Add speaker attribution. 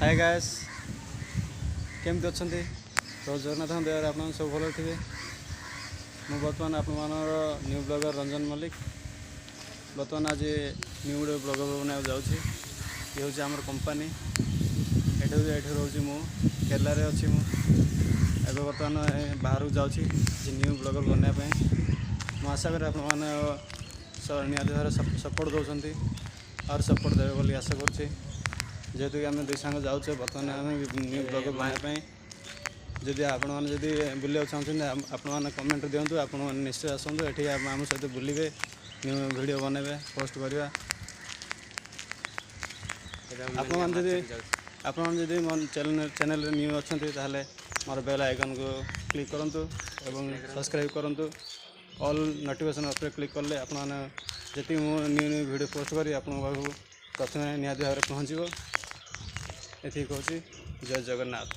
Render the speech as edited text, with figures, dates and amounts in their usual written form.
Speaker 1: Hi guys केमती अच्छा तो जगन्नाथ दया आप सब भल थे। मुझे बर्तमान आप न्यू ब्लॉगर रंजन मल्लिक बर्तमान आज न्यू गोटे ब्लॉगर बनाया जाऊँगी। ये हूँ आम कंपानी ये रोचे मु केरला रे अच्छी मुझे बर्तमान बाहर को जाऊँगी न्यू ब्लॉगर बनवाई। मुझे आशा करें आप सपोर्ट दौरान और सपोर्ट देवे बोली आशा करुँचे। जेहेतु कि आम दुई सांग जाऊे बर्तमान आम न्यू ब्लॉगर बनाई। जदि आपण बुलाक चाहते आपने कमेंट दिंतु आप निश्चय आसतु ये आम सहित बुलिके न्यू वीडियो बनइबे पोस्ट करवा। आपड़ी मो चैनल न्यू अच्छा ताले मोर बेल आइकन को क्लिक करूँ और सब्सक्राइब करूँ। ऑल नोटिफिकेशन पर क्लिक कले आपड़ी न्यू न्यू वीडियो पोस्ट करी आप प्रथम निहाती भाव पहुँचो। ये कहूँ जय जगन्नाथ।